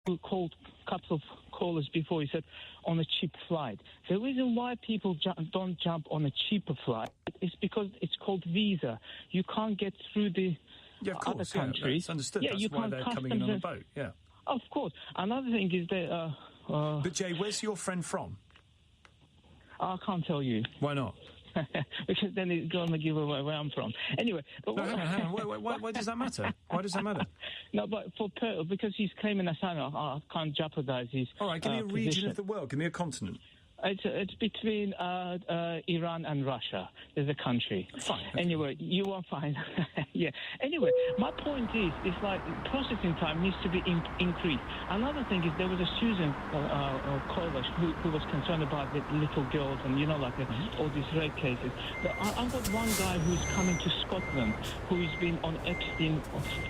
who called a couple of callers before, he said on a cheap flight. The reason why people don't jump on a cheaper flight is because it's called visa. You can't get through the other countries. Yeah, that's understood. Yeah, that's why they're coming in on a boat, yeah. Of course. Another thing is that... but, Jay, where's your friend from? I can't tell you. Why not? Because then it's going to give away where I'm from. Anyway... But hang on. Why does that matter? Why does that matter? No, but because he's claiming asylum, I can't jeopardize his All right, give me a region position. of the world. Give me a continent. It's between Iran and Russia. There's a country. Fine. Okay. Anyway, you are fine. Yeah. Anyway, my point is, it's like processing time needs to be increased. Another thing is there was a Susan caller who was concerned about the little girls and, all these rape cases. But I've got one guy who's coming to Scotland who's been on Epstein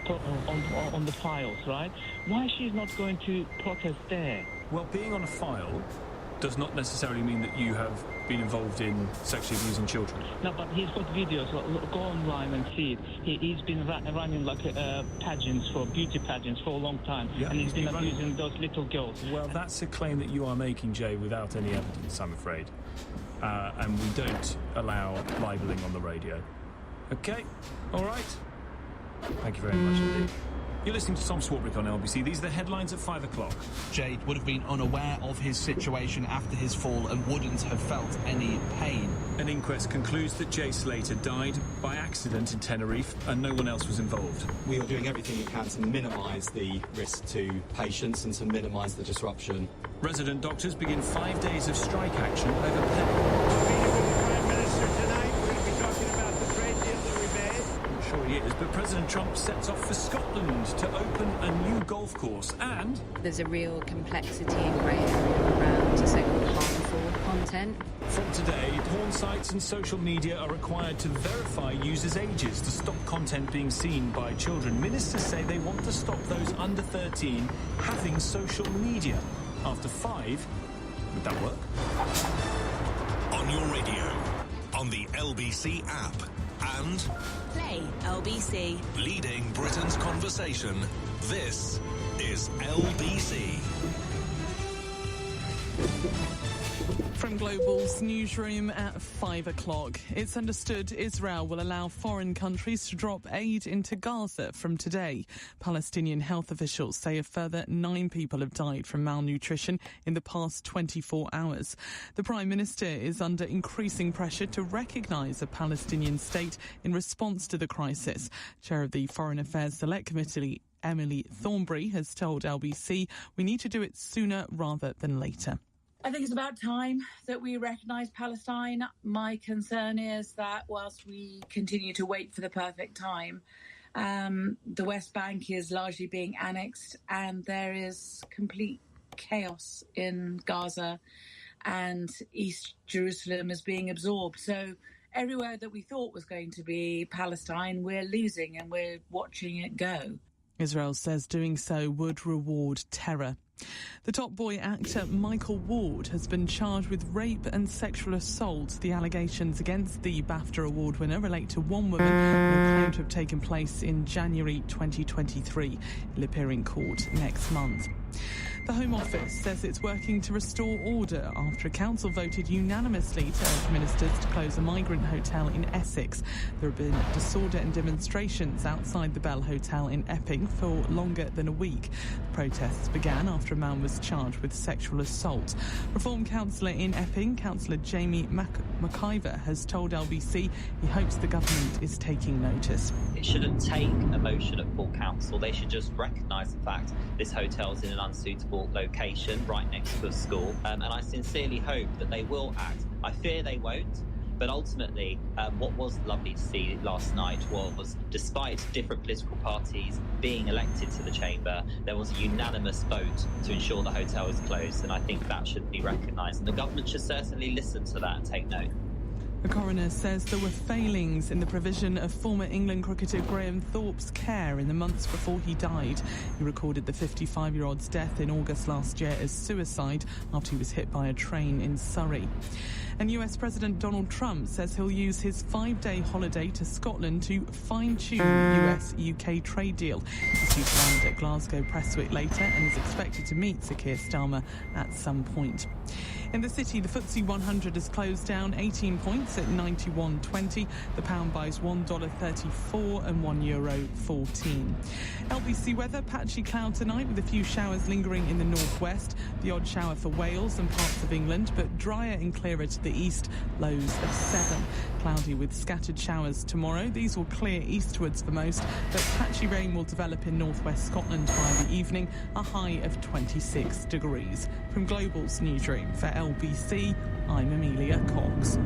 on the files, right? Why she's not going to protest there? Well, being on a file does not necessarily mean that you have been involved in sexually abusing children. No, but he's got videos. Go online and see it. He's been running like beauty pageants for a long time, and he's been abusing those little girls. Well, that's a claim that you are making, Jay, without any evidence, I'm afraid. And we don't allow libelling on the radio. Okay? All right? Thank you very much indeed. You're listening to Tom Swarbrick on LBC. These are the headlines at 5 o'clock. Jade would have been unaware of his situation after his fall and wouldn't have felt any pain. An inquest concludes that Jay Slater died by accident in Tenerife and no one else was involved. We are doing everything we can to minimise the risk to patients and to minimise the disruption. Resident doctors begin 5 days of strike action over pay. Prime Minister tonight, we'll be talking about the trade deal that we made. I'm sure he is, but President Trump sets off for Scotland to open a new golf course and... There's a real complexity and grey area around so-called harmful content. From today, porn sites and social media are required to verify users' ages to stop content being seen by children. Ministers say they want to stop those under 13 having social media. After 5, would that work? On your radio, on the LBC app, and Play LBC. leading Britain's conversation, this is LBC. From Global's newsroom at 5 o'clock. It's understood Israel will allow foreign countries to drop aid into Gaza from today. Palestinian health officials say a further 9 people have died from malnutrition in the past 24 hours. The Prime Minister is under increasing pressure to recognise a Palestinian state in response to the crisis. Chair of the Foreign Affairs Select Committee, Emily Thornberry, has told LBC we need to do it sooner rather than later. I think it's about time that we recognise Palestine. My concern is that whilst we continue to wait for the perfect time, the West Bank is largely being annexed and there is complete chaos in Gaza and East Jerusalem is being absorbed. So everywhere that we thought was going to be Palestine, we're losing and we're watching it go. Israel says doing so would reward terror. The Top Boy actor Michael Ward has been charged with rape and sexual assault. The allegations against the BAFTA award winner relate to one woman who claimed to have taken place in January 2023. He'll appear in court next month. The Home Office says it's working to restore order after a council voted unanimously to urge ministers to close a migrant hotel in Essex. There have been disorder and demonstrations outside the Bell Hotel in Epping for longer than a week. The protests began after a man was charged with sexual assault. Reform councillor in Epping, Councillor Jamie McIver, has told LBC he hopes the government is taking notice. It shouldn't take emotion at full council. They should just recognise the fact this hotel's in an unsuitable location right next to a school, and I sincerely hope that they will act. I fear they won't, but ultimately what was lovely to see last night was, despite different political parties being elected to the chamber, there was a unanimous vote to ensure the hotel is closed, and I think that should be recognised, and the government should certainly listen to that and take note. A coroner says there were failings in the provision of former England cricketer Graham Thorpe's care in the months before he died. He recorded the 55-year-old's death in August last year as suicide after he was hit by a train in Surrey. And US President Donald Trump says he'll use his 5-day holiday to Scotland to fine-tune US-UK trade deal. He's due to land at Glasgow Press Week later and is expected to meet Sir Keir Starmer at some point. In the city, the FTSE 100 has closed down 18 points at 91.20. The pound buys $1.34 and €1.14. LBC weather, patchy cloud tonight with a few showers lingering in the northwest. The odd shower for Wales and parts of England, but drier and clearer to the east, lows of 7. Cloudy with scattered showers tomorrow. These will clear eastwards for most, but patchy rain will develop in northwest Scotland by the evening, a high of 26 degrees. From Global's newsroom for LBC, I'm Amelia Cox.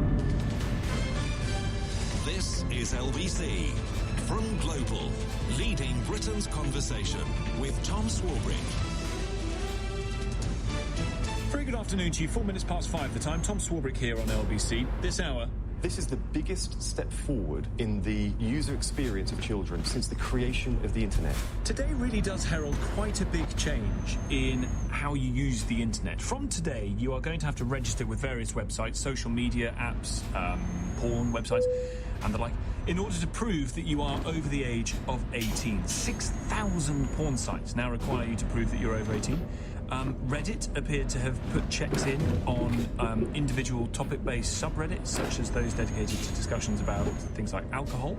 This is LBC. From Global, leading Britain's conversation with Tom Swarbrick. Very good afternoon to you. 4 minutes past 5 the time. Tom Swarbrick here on LBC. This hour, this is the biggest step forward in the user experience of children since the creation of the internet. Today really does herald quite a big change in how you use the internet. From today, you are going to have to register with various websites, social media apps, porn websites, and the like, in order to prove that you are over the age of 18. 6,000 porn sites now require you to prove that you're over 18. Reddit appeared to have put checks in on individual topic-based subreddits, such as those dedicated to discussions about things like alcohol.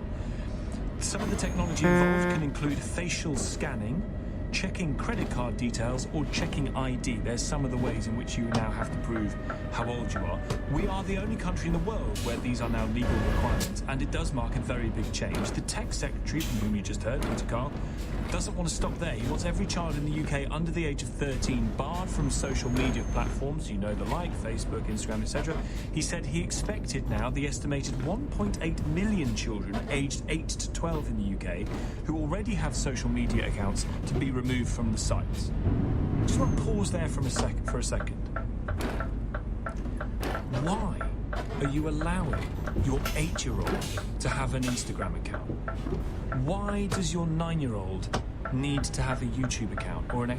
Some of the technology involved can include facial scanning, checking credit card details, or checking ID. There's some of the ways in which you now have to prove how old you are. We are the only country in the world where these are now legal requirements, and it does mark a very big change. The Tech Secretary, from whom you just heard, Peter Carr, doesn't want to stop there. He wants every child in the UK under the age of 13 barred from social media platforms, you know, the like, Facebook, Instagram, etc. He said he expected now the estimated 1.8 million children aged 8 to 12 in the UK who already have social media accounts to be removed from the sites. Just want to pause there for a second. Why are you allowing your 8-year-old to have an Instagram account? Why does your 9-year-old need to have a YouTube account or an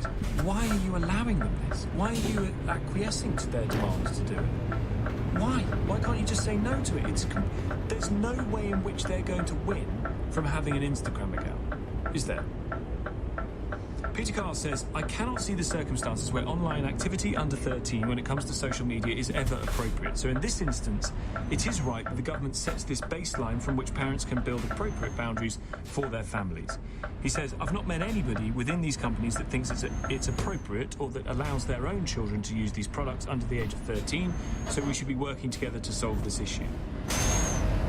Why are you allowing them this? Why are you acquiescing to their demands to do it? Why? Why can't you just say no to it? There's no way in which they're going to win from having an Instagram account, is there? Peter Carr says, I cannot see the circumstances where online activity under 13 when it comes to social media is ever appropriate. So in this instance, it is right that the government sets this baseline from which parents can build appropriate boundaries for their families. He says, I've not met anybody within these companies that thinks it's appropriate or that allows their own children to use these products under the age of 13, so we should be working together to solve this issue.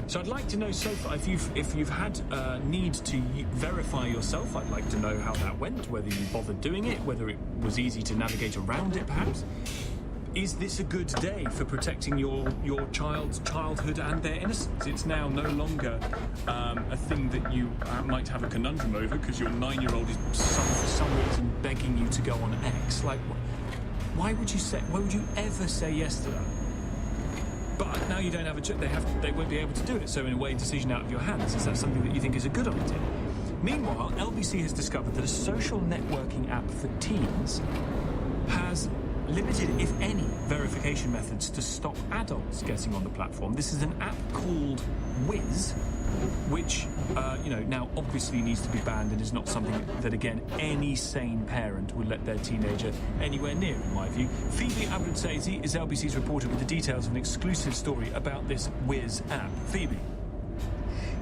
So I'd like to know so far, if you've had need to verify yourself, I'd like to know how that went, whether you bothered doing it, whether it was easy to navigate around it, perhaps. Is this a good day for protecting your child's childhood and their innocence? It's now no longer a thing that you might have a conundrum over because your 9-year-old is for some reason begging you to go on X. Like, why would you ever say yes to that? But now you don't have they won't be able to do it. So in a way, decision out of your hands. Is that something that you think is a good idea? Meanwhile, LBC has discovered that a social networking app for teens has limited, if any, verification methods to stop adults getting on the platform. This is an app called Wiz, which, now obviously needs to be banned and is not something that, again, any sane parent would let their teenager anywhere near, in my view. Phoebe Abruzzese is LBC's reporter with the details of an exclusive story about this Wiz app. Phoebe.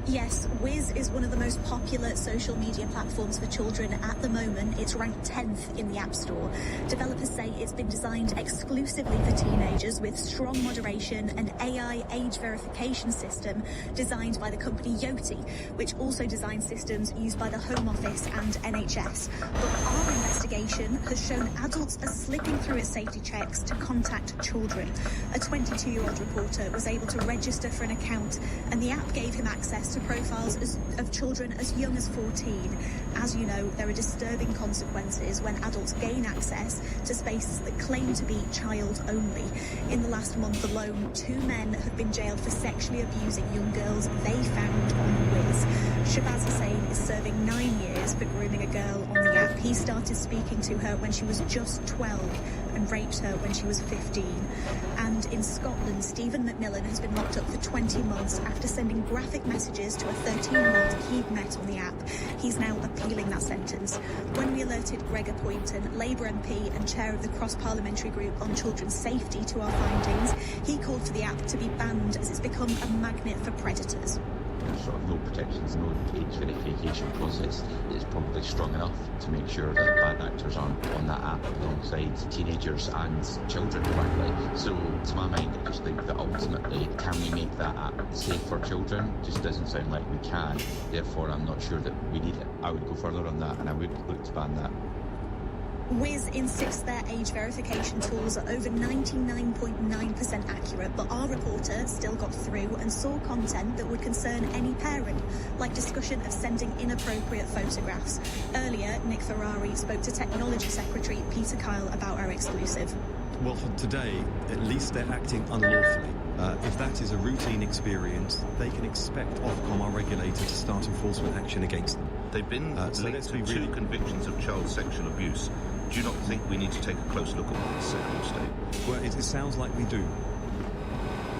Yes, Wiz is one of the most popular social media platforms for children at the moment. It's ranked 10th in the App Store. Developers say it's been designed exclusively for teenagers with strong moderation and AI age verification system designed by the company Yoti, which also designs systems used by the Home Office and NHS. But our investigation has shown adults are slipping through its safety checks to contact children. A 22-year-old reporter was able to register for an account, and the app gave him access to to profiles of children as young as 14. As you know, there are disturbing consequences when adults gain access to spaces that claim to be child-only. In the last month alone, 2 men have been jailed for sexually abusing young girls they found on Wiz. Shabazz Hussain is serving 9 years for grooming a girl on the app. He started speaking to her when she was just 12 and raped her when she was 15. And in Scotland, Stephen McMillan has been locked up for 20 months after sending graphic messages to a 13-year-old he'd met on the app. He's now appealing that sentence. When we alerted Gregor Poynton, Labour MP and chair of the cross-parliamentary group on children's safety, to our findings, he called for the app to be banned as it's become a magnet for predators. There's sort of no protections, no age verification process is probably strong enough to make sure that bad actors aren't on that app alongside teenagers and children, frankly. So, to my mind, I just think that ultimately, can we make that app safe for children? Just doesn't sound like we can. Therefore, I'm not sure that we need it. I would go further on that, and I would look to ban that. Wiz insists their age verification tools are over 99.9% accurate, but our reporter still got through and saw content that would concern any parent, like discussion of sending inappropriate photographs. Earlier, Nick Ferrari spoke to Technology Secretary Peter Kyle about our exclusive. Well, for today, at least they're acting unlawfully. If that is a routine experience, they can expect Ofcom, our regulator, to start enforcement action against them. They've been linked to 2 convictions of child sexual abuse. Do you not think we need to take a close look at what this second state? Well, it sounds like we do.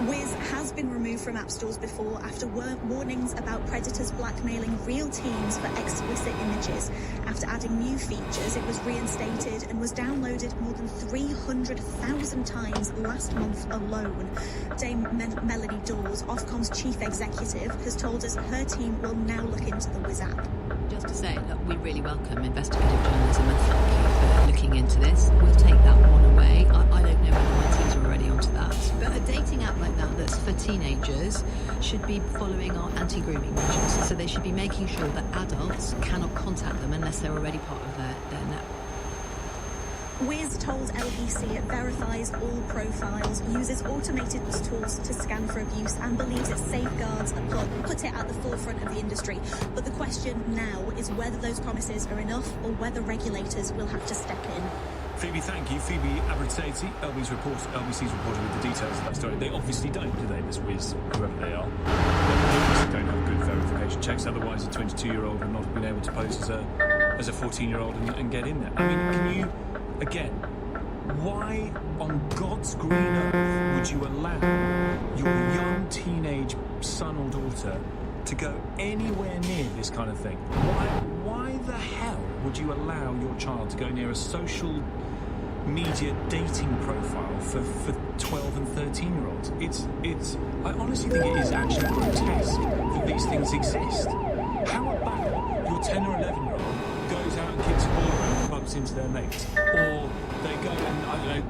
Wiz has been removed from app stores before after warnings about predators blackmailing real teens for explicit images. After adding new features, it was reinstated and was downloaded more than 300,000 times last month alone. Dame Melanie Dawes, Ofcom's chief executive, has told us her team will now look into the Wiz app. Just to say, look, we really welcome investigative journalism and thank you for looking into this. We'll take that one away. I don't know whether my teams are already onto that. But a dating app like that that's for teenagers should be following our anti-grooming measures. So they should be making sure that adults cannot contact them unless they're already part of their network. Wiz told LBC it verifies all profiles, uses automated tools to scan for abuse, and believes it safeguards and put it at the forefront of the industry. But the question now is whether those promises are enough or whether regulators will have to step in. Phoebe, thank you. Phoebe Abruzzese, LBC's reporter with the details of that story. They obviously don't, do they, this Wiz, whoever they are? They obviously don't have good verification checks, otherwise a 22-year-old would not have been able to pose as a 14-year-old and get in there. I mean, can you... Again, why on God's green earth would you allow your young teenage son or daughter to go anywhere near this kind of thing? Why the hell would you allow your child to go near a social media dating profile for 12 and 13-year-olds? I honestly think it is actually grotesque that these things exist. How about your 10 or 11-year-old goes out and kicks a ball around and bumps into their mates, or they go and, I don't know,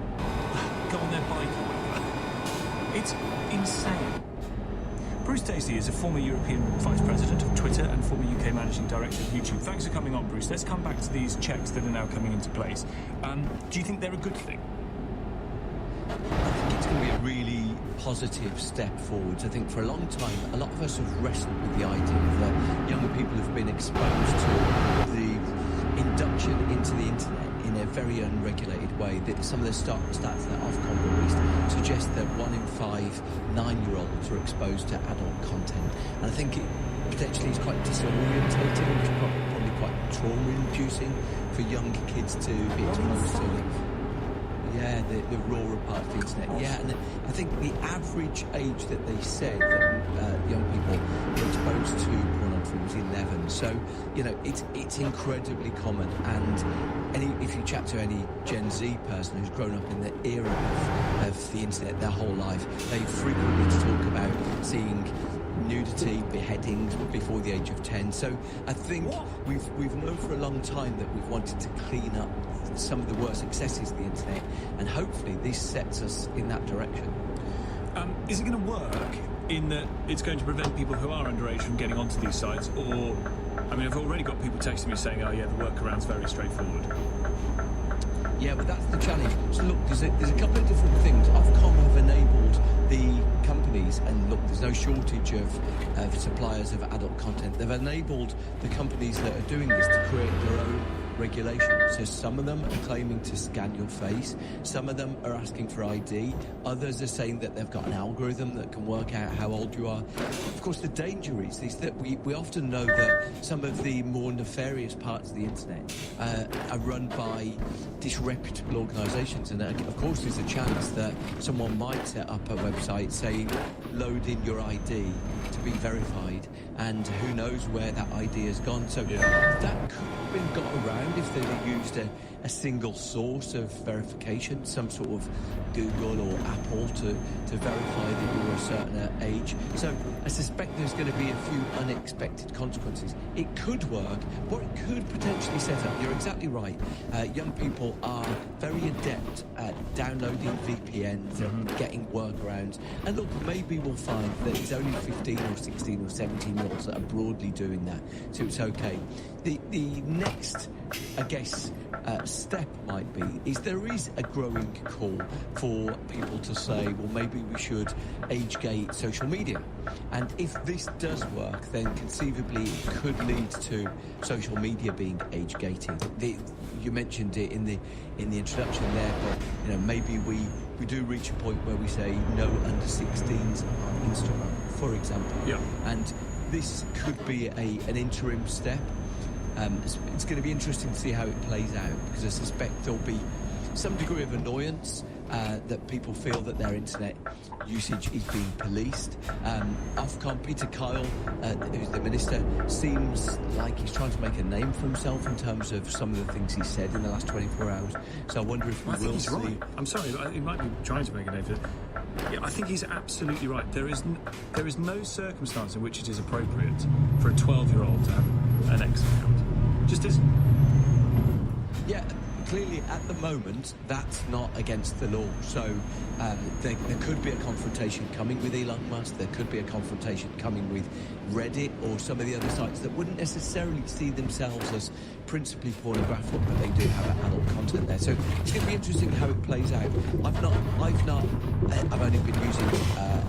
go on their bike or whatever. It's insane. Bruce Dacey is a former European Vice President of Twitter and former UK Managing Director of YouTube. Thanks for coming on, Bruce. Let's come back to these checks that are now coming into place. Do you think they're a good thing? I think it's going to be a really positive step forwards. I think for a long time, a lot of us have wrestled with the idea that young people have been exposed to the induction into the internet in a very unregulated way. That some of the stats that Ofcom released suggest that 1 in 5 9-year-olds are exposed to adult content. And I think it potentially is quite disorientating, which is probably quite trauma-inducing for young kids to be exposed to it. Yeah, the raw part of the internet. Yeah, and I think the average age that they said that young people were exposed to pornography was 11. So, you know, it's incredibly common. And if you chat to any Gen Z person who's grown up in the era of the internet their whole life, they frequently talk about seeing nudity, beheadings before the age of 10. So I think we've known for a long time that we've wanted to clean up some of the worst excesses of the internet, and hopefully this sets us in that direction. Is it going to work in that it's going to prevent people who are underage from getting onto these sites? Or, I mean, I've already got people texting me saying, oh yeah, the workaround's very straightforward. Yeah, but that's the challenge. So look, there's a couple of different things. Ofcom have enabled the companies, and look, there's no shortage of suppliers of adult content. They've enabled the companies that are doing this to create their own regulations. So some of them are claiming to scan your face, some of them are asking for ID, others are saying that they've got an algorithm that can work out how old you are. Of course, the danger is that we often know that some of the more nefarious parts of the internet are run by disreputable organisations, and of course there's a chance that someone might set up a website saying load in your ID to be verified, and who knows where that ID has gone. So that could have been got around if they'd have used a single source of verification, some sort of Google or Apple to verify that you're a certain age. So I suspect there's going to be a few unexpected consequences. It could work. What it could potentially set up, you're exactly right, young people are very adept at downloading VPNs and getting workarounds. And look, maybe we'll find that it's only 15 or 16 or 17-year-olds that are broadly doing that, so it's okay. The next, I guess, step might be is there is a growing call for people to say, well, maybe we should age-gate social media. And if this does work, then conceivably it could lead to social media being age-gated. You mentioned it in the introduction there, but maybe we do reach a point where we say no under 16s on Instagram, for example. Yeah. And this could be an interim step. It's going to be interesting to see how it plays out, because I suspect there'll be some degree of annoyance that people feel that their internet usage is being policed. Ofcom, Peter Kyle, who's the minister, seems like he's trying to make a name for himself in terms of some of the things he said in the last 24 hours. So I wonder if we will see... Right. I'm sorry, he might be trying to make a name for it. Yeah, I think he's absolutely right. There is no circumstance in which it is appropriate for a 12-year-old to have an X account. Just isn't. Yeah, clearly at the moment that's not against the law. So there could be a confrontation coming with Elon Musk. There could be a confrontation coming with Reddit or some of the other sites that wouldn't necessarily see themselves as principally pornographic, but they do have adult content there. So it's going to be interesting how it plays out. I've only been using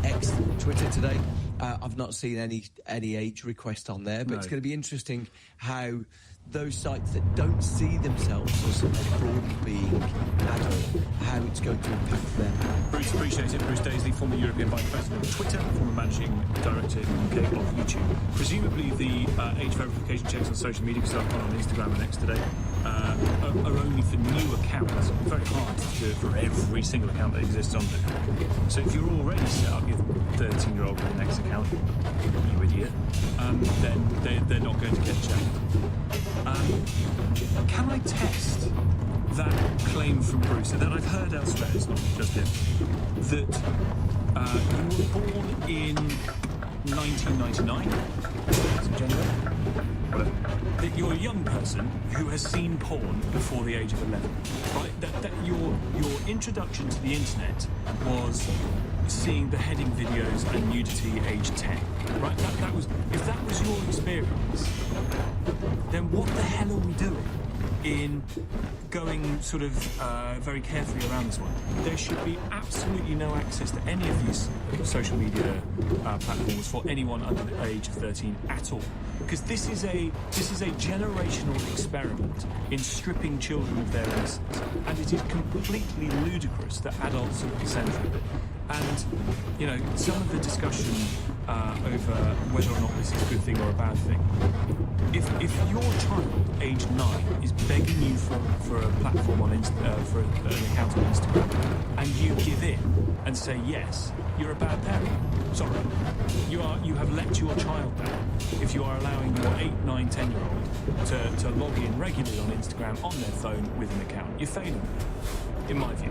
X, Twitter today. I've not seen any age request on there, but it's going to be interesting how those sites that don't see themselves as broadly being adult, how it's going to impact them. Bruce, appreciate it. Bruce Daisley, former European Vice President of Twitter, former Managing Director UK of YouTube. Presumably the age verification checks on social media, because I've gone on Instagram and X today, are only for new accounts. Very hard to do it for every single account that exists on there. So if you're already set up your 13-year-old with an X account, you idiot, then they're not going to get checked. Can I test that claim from Bruce that I've heard elsewhere, it's not just him, that you were born in 1999, whatever, that you're a young person who has seen porn before the age of 11, right? That your introduction to the internet was seeing beheading videos and nudity age 10, right? That was, if that was your experience, then what the hell are we doing in going sort of very carefully around this one? There should be absolutely no access to any of these social media platforms for anyone under the age of 13 at all, because this is a generational experiment in stripping children of their innocence, and it is completely ludicrous that adults are at the centre of it. And some of the discussion over whether or not this is a good thing or a bad thing. If your child, age 9, is begging you for a platform for an account on Instagram, and you give in and say yes, you're a bad parent. Sorry, you have let your child down if you are allowing your 8, 9, 10-year-old to log in regularly on Instagram on their phone with an account. You're failing, in my view.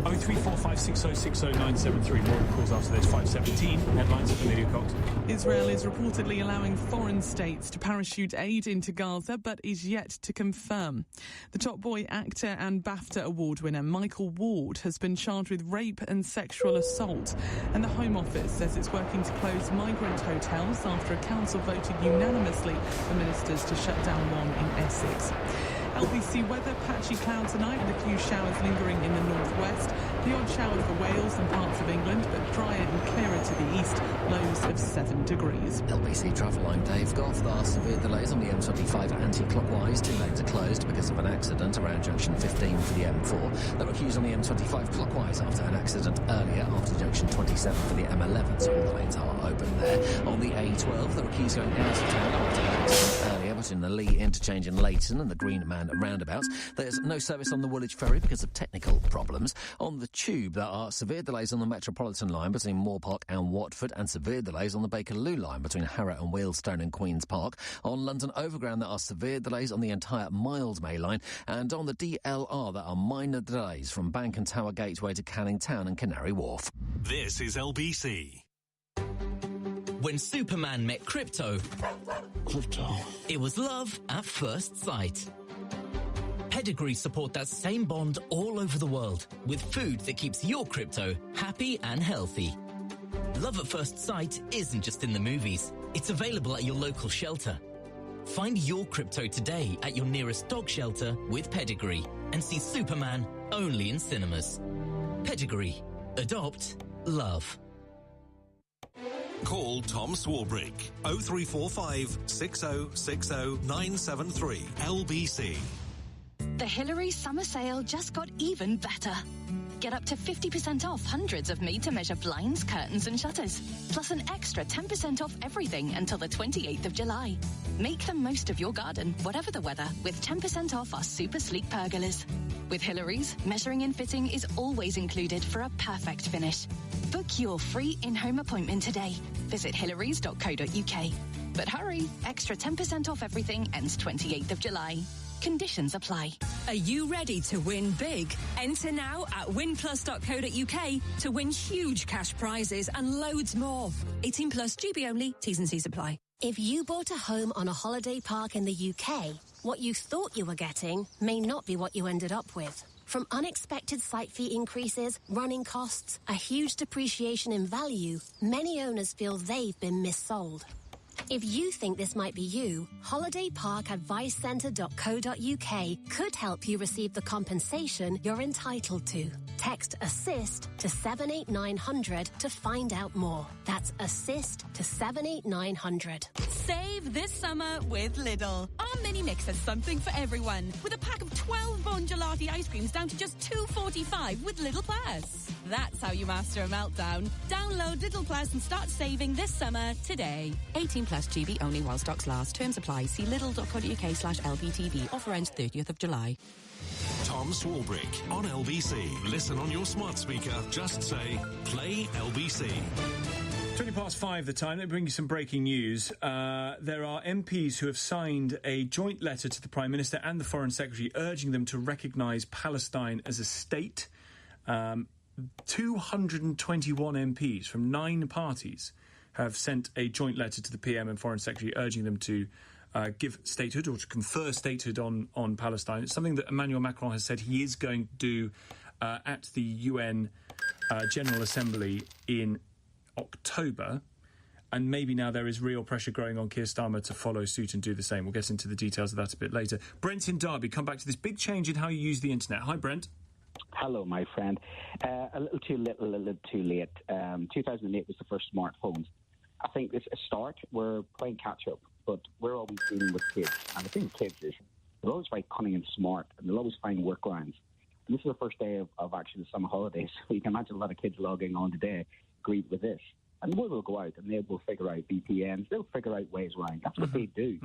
03456060973. More calls after this. 517 headlines at Amelia Cox. Israel is reportedly allowing foreign states to parachute aid into Gaza, but is yet to confirm. The Top Boy actor and BAFTA award winner Michael Ward has been charged with rape and sexual assault, and the Home Office says it's working to close migrant hotels after a council voted unanimously for ministers to shut down one in Essex. LBC weather, patchy clouds tonight with a few showers lingering in the northwest. The odd shower for Wales and parts of England, but drier and clearer to the east. Lows of 7 degrees. LBC travel, I'm Dave Goff. There are severe delays on the M25 anti-clockwise. 2 lanes are closed because of an accident around junction 15 for the M4. There were queues on the M25 clockwise after an accident earlier after junction 27 for the M11, so all the lanes are open there. On the A12, there were queues going out of town after an accident earlier between the Lee interchange in Leighton and the Greenman roundabouts. There's no service on the Woolwich ferry because of technical problems. On the Tube, there are severe delays on the Metropolitan line between Moore Park and Watford, and severe delays on the Bakerloo line between Harrow and Wealdstone and Queen's Park. On London Overground, there are severe delays on the entire Mildmay line, and on the DLR, there are minor delays from Bank and Tower Gateway to Canning Town and Canary Wharf. This is LBC. When Superman met crypto, it was love at first sight. Pedigree support that same bond all over the world with food that keeps your crypto happy and healthy. Love at first sight isn't just in the movies. It's available at your local shelter. Find your crypto today at your nearest dog shelter with Pedigree and see Superman only in cinemas. Pedigree. Adopt. Love. Call Tom Swarbrick 0345 6060 973 LBC. The Hillary Summer Sale just got even better. Get up to 50% off hundreds of made-to-measure blinds, curtains and shutters, plus an extra 10% off everything until the 28th of July. Make the most of your garden, whatever the weather, with 10% off our super sleek pergolas. With Hillary's, measuring and fitting is always included for a perfect finish. Book your free in-home appointment today. Visit hillarys.co.uk. But hurry, extra 10% off everything ends 28th of July. Conditions apply. Are you ready to win big? Enter now at winplus.co.uk to win huge cash prizes and loads more. 18 plus, GB only, T's and C's apply. If you bought a home on a holiday park in the UK, what you thought you were getting may not be what you ended up with. From unexpected site fee increases, running costs, a huge depreciation in value, many owners feel they've been missold. If you think this might be you, holidayparkadvicecentre.co.uk could help you receive the compensation you're entitled to. Text ASSIST to 78900 to find out more. That's ASSIST to 78900. Save this summer with Lidl. Our mini mix has something for everyone, with a pack of 12 Bon Gelati ice creams down to just $2.45 with Lidl Plus. That's how you master a meltdown. Download Lidl Plus and start saving this summer today. 18 plus, GB only while stocks last. Terms apply. See lidl.co.uk/LBTV. Offer ends 30th of July. Tom Swarbrick on LBC. Listen on your smart speaker. Just say, play LBC. 5:20 the time. Let me bring you some breaking news. There are MPs who have signed a joint letter to the Prime Minister and the Foreign Secretary urging them to recognise Palestine as a state. 221 MPs from 9 parties have sent a joint letter to the PM and Foreign Secretary urging them to give statehood or to confer statehood on Palestine. It's something that Emmanuel Macron has said he is going to do at the UN General Assembly in October, and maybe now there is real pressure growing on Keir Starmer to follow suit and do the same. We'll get into the details of that a bit later. Brent in Derby, come back to this big change in how you use the internet. Hi, Brent. Hello, my friend. A little too little, a little too late. 2008 was the first smartphones. I think it's a start. We're playing catch-up, but we're always dealing with kids. And the thing with kids is they're always very cunning and smart, and they'll always find workarounds. And this is the first day of actually the summer holidays, so you can imagine a lot of kids logging on today, greet with this. And we will go out, and they will figure out VPNs. They'll figure out ways around. That's what they do.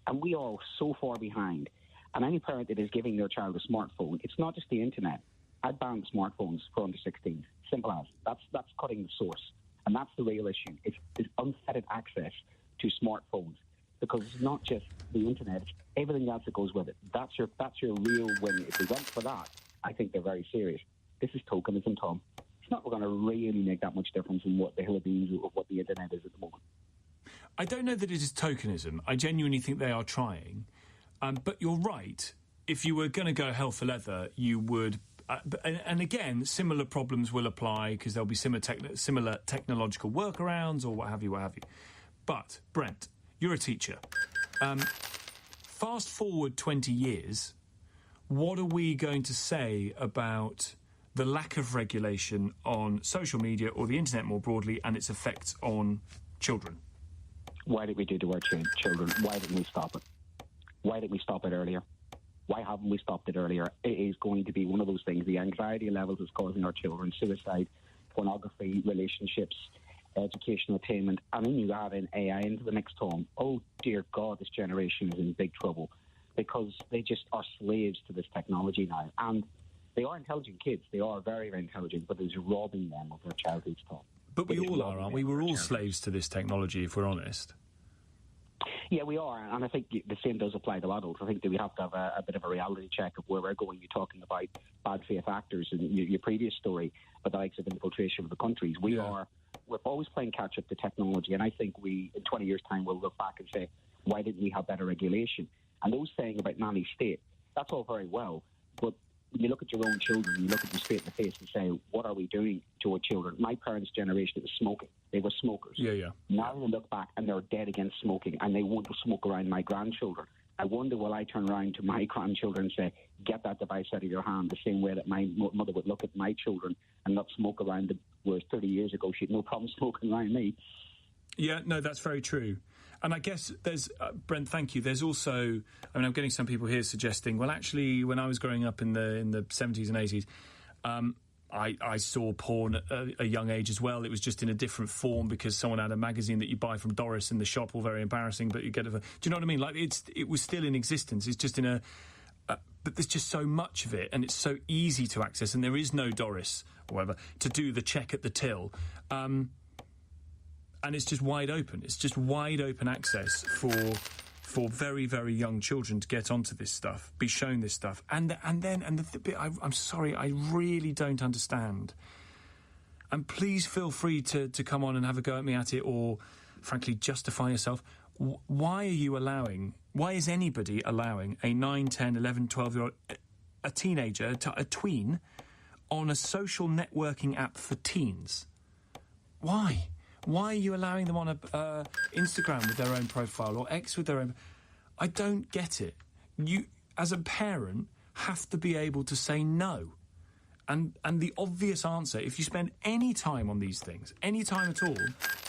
And we are all so far behind. And any parent that is giving their child a smartphone, it's not just the internet. I banned smartphones for under 16. Simple as. That's cutting the source. And that's the real issue. It's unfettered access to smartphones. Because it's not just the internet, it's everything else that goes with it. That's your real win. If they went for that, I think they're very serious. This is tokenism, Tom. It's not going to really make that much difference in what the hill of beans or what the internet is at the moment. I don't know that it is tokenism. I genuinely think they are trying. But you're right. If you were going to go hell for leather, you would... and again, similar problems will apply because there'll be similar technological workarounds or what have you. But, Brent, you're a teacher. Fast forward 20 years, what are we going to say about the lack of regulation on social media or the internet more broadly and its effects on children? Why did we do to our children? Why didn't we stop it? Why didn't we stop it earlier? Why haven't we stopped it earlier? It is going to be one of those things. The anxiety levels is causing our children suicide, pornography, relationships, educational attainment, and then you add in AI into the mix, Tom. Oh, dear God, this generation is in big trouble because they just are slaves to this technology now. And they are intelligent kids. They are very, very intelligent, but it's robbing them of their childhood, Tom. But we all are, aren't we? We're all slaves to this technology, if we're honest. Yeah, we are, and I think the same does apply to adults. I think that we have to have a bit of a reality check of where we're going. You're talking about bad faith actors in your previous story, but the likes of infiltration of the countries. We're always playing catch up to technology, and I think in 20 years' time, we'll look back and say, why didn't we have better regulation? And those saying about nanny state, that's all very well, but when you look at your own children, you look at them straight in the face and say, what are we doing to our children? My parents' generation, it was smoking. They were smokers. Now they look back and they're dead against smoking and they won't smoke around my grandchildren. I wonder, will I turn around to my grandchildren and say, get that device out of your hand, the same way that my mother would look at my children and not smoke around them, whereas 30 years ago she had no problem smoking around me. Yeah, no, that's very true. And I guess there's, Brent, thank you, there's also, I mean, I'm getting some people here suggesting, well, actually, when I was growing up in the 70s and 80s, I saw porn at a young age as well. It was just in a different form because someone had a magazine that you buy from Doris in the shop, all very embarrassing, but you get it. Do you know what I mean? Like, it was still in existence. It's just in but there's just so much of it, and it's so easy to access, and there is no Doris or whatever to do the check at the till. And it's just wide open. It's just wide open access for very, very young children to get onto this stuff, be shown this stuff. And the bit I'm sorry, I really don't understand. And please feel free to come on and have a go at me at it or, frankly, justify yourself. Why is anybody allowing a 9, 10, 11, 12-year-old, a teenager, a tween, on a social networking app for teens? Why? Why are you allowing them on Instagram with their own profile or X with their own... I don't get it. You, as a parent, have to be able to say no. And the obvious answer, if you spend any time on these things, any time at all,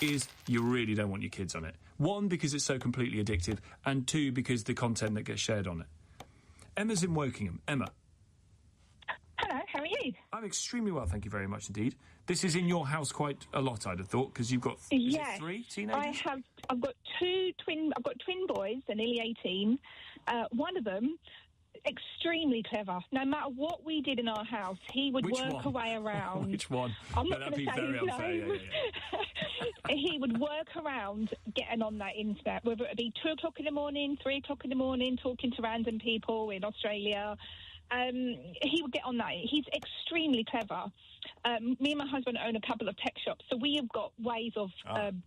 is you really don't want your kids on it. 1, because it's so completely addictive, and 2, because the content that gets shared on it. Emma's in Wokingham. Emma. Hello, how are you? I'm extremely well, thank you very much indeed. This is in your house quite a lot, I'd have thought, because you've got is it 3 teenagers? I've got twin boys. They're nearly 18. One of them, extremely clever. No matter what we did in our house, he would work a way around. Which one? I'm not going to say very his unfair. name. Yeah. He would work around getting on that internet, whether it be 2 o'clock in the morning, 3 o'clock in the morning, talking to random people in Australia. He would get on that. He's extremely clever. Me and my husband own a couple of tech shops, so we have got ways of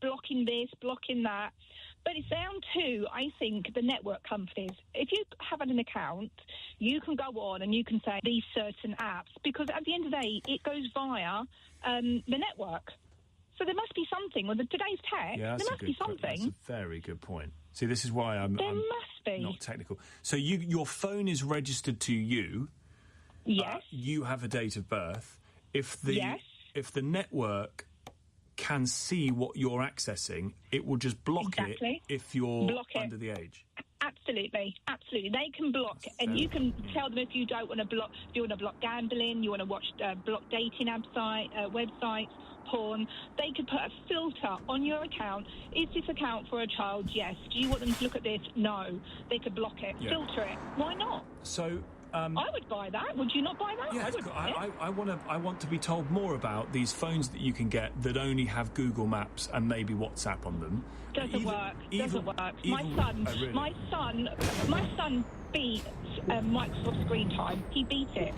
blocking this, blocking that. But it's down to, I think, the network companies. If you have an account, you can go on and you can say these certain apps, because at the end of the day, it goes via the network. So there must be something. With today's tech, there must be something. That's a very good point. See, this is why I'm be. Not technical. So your phone is registered to you. Yes. You have a date of birth. If the network can see what you're accessing, it will just block it if you're under the age. Absolutely. They can block, and you can tell them if you don't want to block. Do you want to block gambling? You want to watch block dating websites, porn? They could put a filter on your account. Is this account for a child? Yes. Do you want them to look at this? No. They could block it, filter it. Why not? So. I would buy that. Would you not buy that? Yeah, I would buy it. I want to be told more about these phones that you can get that only have Google Maps and maybe WhatsApp on them. Doesn't work. My son beat Microsoft Screen Time. He beat it.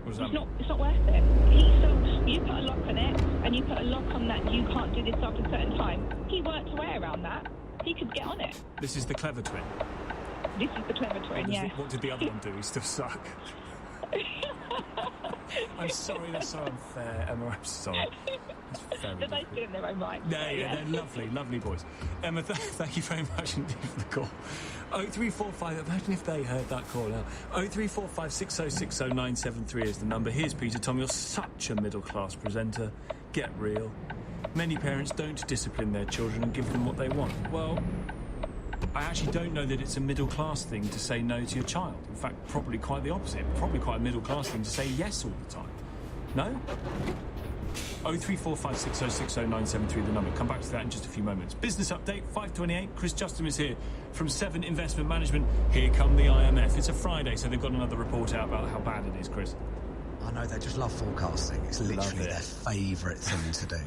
What does that mean? It's not worth it. You put a lock on it, and you put a lock on that. You can't do this after a certain time. He worked away around that. He could get on it. This is the clever twin. This is the clever twin, yes. What did the other one do? He still suck. I'm sorry, that's so unfair, Emma. I'm sorry. They're both good in their own right. They're lovely, lovely boys. Emma, thank you very much indeed for the call. 0345, imagine if they heard that call now. 0345 6060 973 is the number. Here's Peter Tom, you're such a middle-class presenter. Get real. Many parents don't discipline their children and give them what they want. Well, I actually don't know that it's a middle-class thing to say no to your child. In fact, probably quite the opposite. Probably quite a middle-class thing to say yes all the time. No? 0345 6060 973 the number. Come back to that in just a few moments. Business update, 5:28. Chris Justin is here from 7 Investment Management. Here come the IMF. It's a Friday, so they've got another report out about how bad it is, Chris. I know, they just love forecasting. It's literally their favourite thing to do.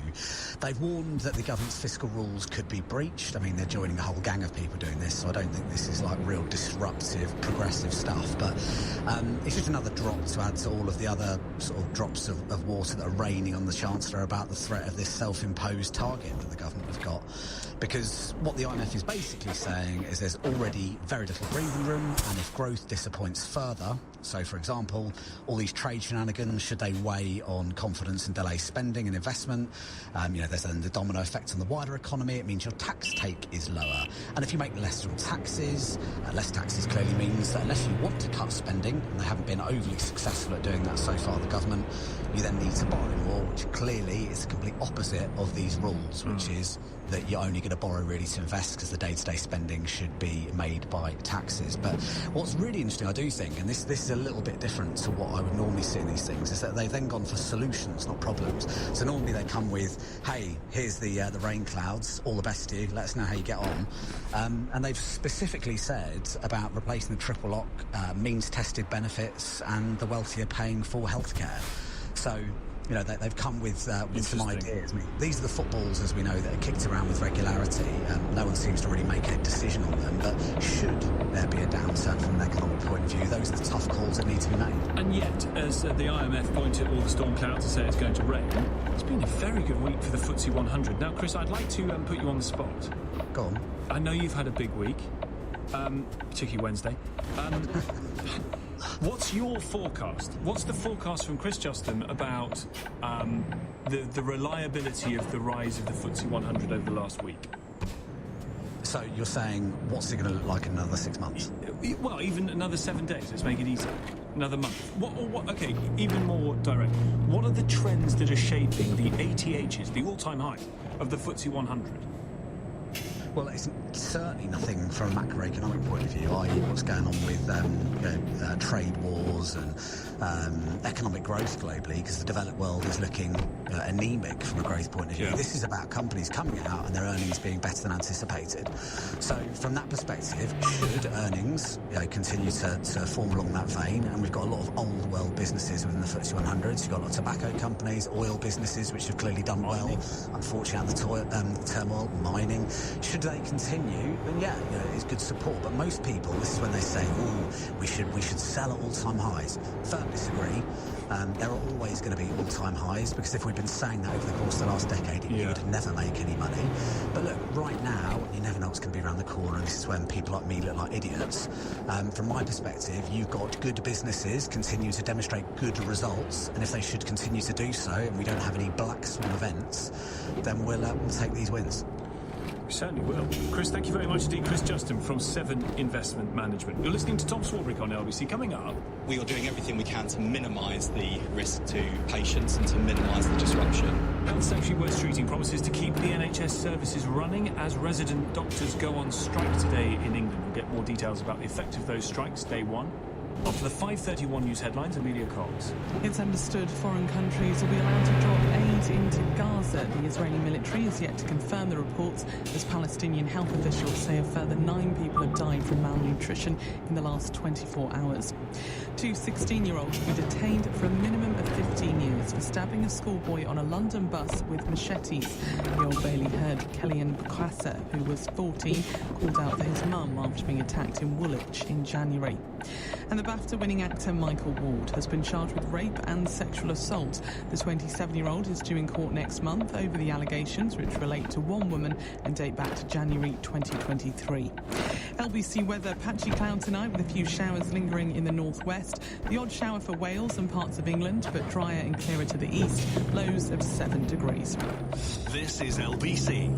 They've warned that the government's fiscal rules could be breached. I mean, they're joining a whole gang of people doing this, so I don't think this is like real disruptive, progressive stuff. But it's just another drop to add to all of the other sort of drops of water that are raining on the Chancellor about the threat of this self-imposed target that the government have got. Because what the IMF is basically saying is there's already very little breathing room, and if growth disappoints further, so for example, all these trade shenanigans, should they weigh on confidence and delay spending and investment, there's then the domino effect on the wider economy. It means your tax take is lower. And if you make less taxes clearly means that unless you want to cut spending, and they haven't been overly successful at doing that so far, the government, you then need to borrow more, which clearly is the complete opposite of these rules, which is that you're only going to borrow really to invest because the day-to-day spending should be made by taxes. But what's really interesting, I do think, and this is a little bit different to what I would normally see in these things, is that they've then gone for solutions, not problems. So normally they come with, hey, here's the rain clouds, all the best to you, let us know how you get on. And they've specifically said about replacing the triple lock, means-tested benefits, and the wealthier paying for healthcare. So, they've come with some ideas. I mean, these are the footballs, as we know, that are kicked around with regularity. No one seems to really make a decision on them. But should there be a downturn from an economic point of view, those are the tough calls that need to be made. And yet, as the IMF point at all the storm clouds and say it's going to rain, it's been a very good week for the FTSE 100. Now, Chris, I'd like to put you on the spot. Go on. I know you've had a big week, particularly Wednesday. What's your forecast? What's the forecast from Chris Justin about the reliability of the rise of the FTSE 100 over the last week? So you're saying, what's it going to look like in another 6 months? Well, even another 7 days. Let's make it easy. Another month. Okay, even more direct. What are the trends that are shaping the ATHs, the all-time high of the FTSE 100? Well, it's certainly nothing from a macroeconomic point of view, i.e. what's going on with trade wars and economic growth globally, because the developed world is looking anemic from a growth point of view. Yeah. This is about companies coming out and their earnings being better than anticipated. So from that perspective, should earnings continue to form along that vein, and we've got a lot of old world businesses within the FTSE 100. You've got a lot of tobacco companies, oil businesses, which have clearly done well. Unfortunately, the turmoil, mining. Should they continue, then it's good support. But most people, this is when they say, we should sell at all-time highs. Firm disagree. There are always going to be all-time highs, because if we'd been saying that over the course of the last decade, you would never make any money. But look, right now, you never know what's going to be around the corner, and this is when people like me look like idiots. From my perspective, you've got good businesses continue to demonstrate good results, and if they should continue to do so, and we don't have any black swan events, then we'll take these wins. We certainly will. Chris, thank you very much indeed. Chris Justin from 7 Investment Management. You're listening to Tom Swarbrick on LBC. Coming up, we are doing everything we can to minimise the risk to patients and to minimise the disruption. Health Secretary Wes Streeting promises to keep the NHS services running as resident doctors go on strike today in England. We'll get more details about the effect of those strikes day one. After the 5:31 news headlines, Amelia Cox. It's understood foreign countries will be allowed to drop aid into Gaza. The Israeli military is yet to confirm the reports, as Palestinian health officials say a further 9 people have died from malnutrition in the last 24 hours. 2 16-year-olds were detained for a minimum of 15 years for stabbing a schoolboy on a London bus with machetes. The Old Bailey heard Kellyanne Bukasa, who was 14, called out for his mum after being attacked in Woolwich in January. And the BAFTA-winning actor Michael Ward has been charged with rape and sexual assault. The 27-year-old is due in court next month over the allegations, which relate to one woman and date back to January 2023. LBC weather, patchy cloud tonight with a few showers lingering in the northwest. The odd shower for Wales and parts of England, but drier and clearer to the east. Lows of 7 degrees. This is LBC.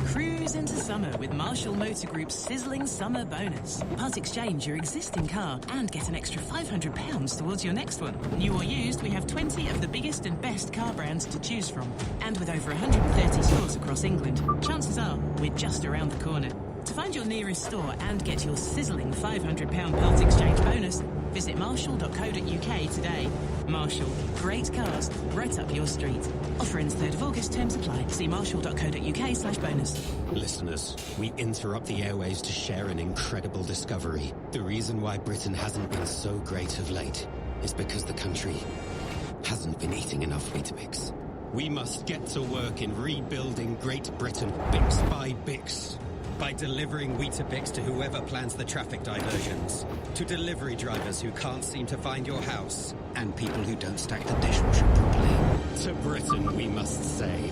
Cruise into summer with Marshall Motor Group's sizzling summer bonus. Part exchange your existing car and get an extra £500 towards your next one. New or used, we have 20 of the biggest and best car brands to choose from. And with over 130 stores across England, chances are we're just around the corner. To find your nearest store and get your sizzling £500 part exchange bonus, visit marshall.co.uk today. Marshall, great cars, right up your street. Offer ends 3rd of August, terms apply. See marshall.co.uk/bonus. Listeners, we interrupt the airwaves to share an incredible discovery. The reason why Britain hasn't been so great of late is because the country hasn't been eating enough Weetabix. We must get to work in rebuilding Great Britain, Bix by Bix. By delivering Weetabix to whoever plans the traffic diversions, to delivery drivers who can't seem to find your house, and people who don't stack the dishwasher properly. To Britain, we must say,